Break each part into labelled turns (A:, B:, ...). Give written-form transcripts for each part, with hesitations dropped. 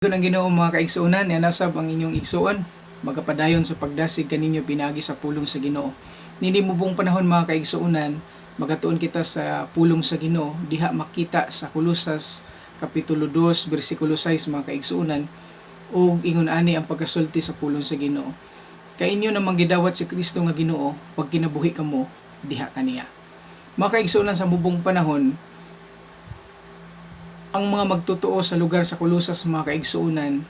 A: Doon ang Ginoo mga kaigsuonan, yan nasab ang inyong igsuon, magapadayon sa pagdasig kaninyo pinagi sa pulong sa Ginoo. Nini mubong panahon mga kaigsuonan, magatuon kita sa pulong sa Ginoo, diha makita sa Kolosas kapitulo 2 bersikulo 6 mga kaigsuonan, ug ingon ani ang pagkasulti sa pulong sa Ginoo. Kay inyo namang gidawat si Kristo nga Ginoo, pag kinabuhi kamo, diha kaniya. Mga kaigsuonan sa mubong panahon, ang mga magtutuo sa lugar sa Kolosas mga kaigsuonan,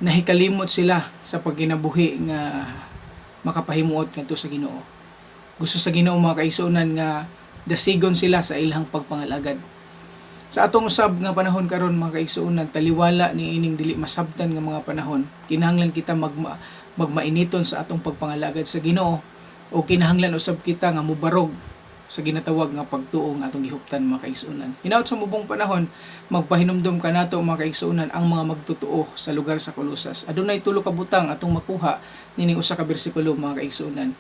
A: nahikalimot sila sa pagkinabuhi nga makapahimuot ngadto sa Ginoo. Gusto sa Ginoo mga kaigsuonan nga dasigon sila sa ilang pagpangalagad. Sa atong usab nga panahon karon mga kaigsuonan, taliwala ni ining dili masabtan nga mga panahon, kinahanglan kita magmainiton sa atong pagpangalagad sa Ginoo, o kinahanglan usab kita nga mubarog sa ginatawag nga pagtuo nga atong gihuptan mga kaigsuonan. Hinaut sa mubong panahon, magpahinumdom ka nato mga kaigsuonan ang mga magtutuo sa lugar sa Kolosas. Adunay tulo ka butang atong makuha nining usa ka bersikulo mga kaigsuonan.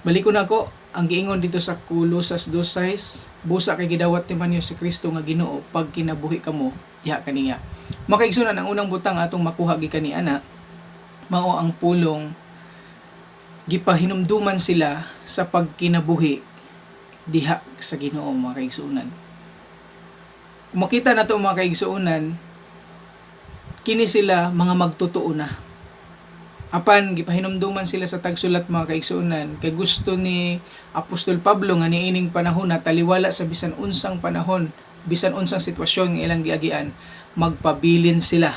A: Baliko na ko ang giingon dito sa Kolosas 2:6, busa kay gidawat ti manyo si Kristo nga Ginoo, pag kinabuhi kamo diha kaniya. Mga kaigsuonan, ang unang butang atong makuha gikan ni ana mao ang pulong gipahinumduman sila sa pagkinabuhi diha sa Ginoo mga kaigsuonan. Kung makita na ito mga kaigsuonan, kini sila mga magtutuo na. Apan gipahinumduman sila sa tagsulat mga kaigsuonan, kay gusto ni Apostol Pablo nga niining panahon na taliwala sa bisan unsang panahon, bisan unsang sitwasyon nga ilang giagian, magpabilin sila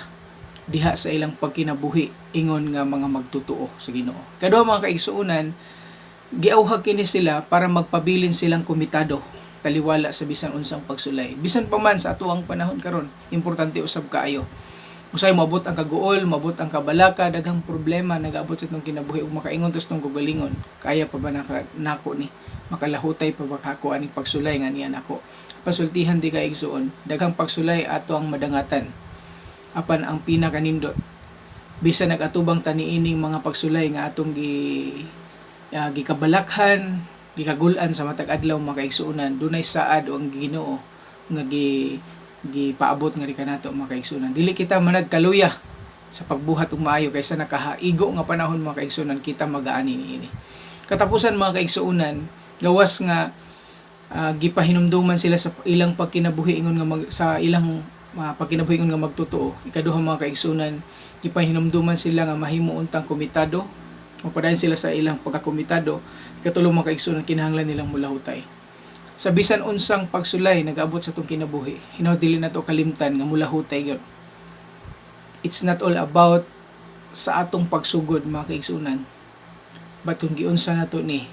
A: diha sa ilang pagkinabuhi ingon nga mga magtutuo sa Ginoo. Kaduha mga kaigsuonan, giauhag kini sila para magpabilin silang komitado taliwala sa bisan unsang pagsulay. Bisan pa man sa atuang panahon karon, importante usab kaayo. Usay mabot ang kaguol, mabot ang kabalaka, daghang problema nagaabot sa itong kinabuhi ug makaingon tas itong gugalingon. Kaya pa ba nako ni? Makalahutay pa ba kako aning pagsulay nga niya nako? Pasultihan di kay igsuon, daghang pagsulay ato ang madangatan. Apan ang pinakanindot, bisan nagatubang taniining mga pagsulay nga atong gikabalakhan, gikagulan sa matag adlaw mga kaigsuonan, dunay saad o ang Ginoo nga gipaabot nga ri kanato mga kaigsuonan. Dili kita managkaluya sa pagbuhat ug maayo kaysa nakahaigo nga panahon mga kaigsuonan, kita magaani niini. Katapusan mga kaigsuonan, gawas nga gipahinumduman sila sa ilang pagkinabuhi ingon nga sa ilang pagkinabuhi ingon nga magtutuo. Ikaduha mga kaigsuonan, gipahinumduman sila nga mahimo untang komitado, mapadayon sila sa ilang pagkakomitado. Katulong mga kaigsuonan, kinahanglan nilang mulahutay sa bisan unsang pagsulay nagaabot sa itong kinabuhi. Dili na to kalimtan nga mulahutay gyud. It's not all about sa atong pagsugod mga kaigsuonan, but kung giunsa nato ni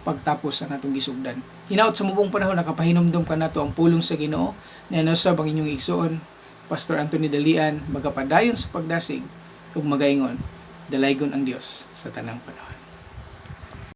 A: pagtapos sa natong gisugdan. Hinaut sa mubong panahon, nakapahinumdom ka nato ang pulong sa Ginoo na nasab ang inyong igsuon, Pastor Anthony Dalian, magapadayon sa pagdasig ug magaingon, dalaygon ang Dios sa tanang panahon.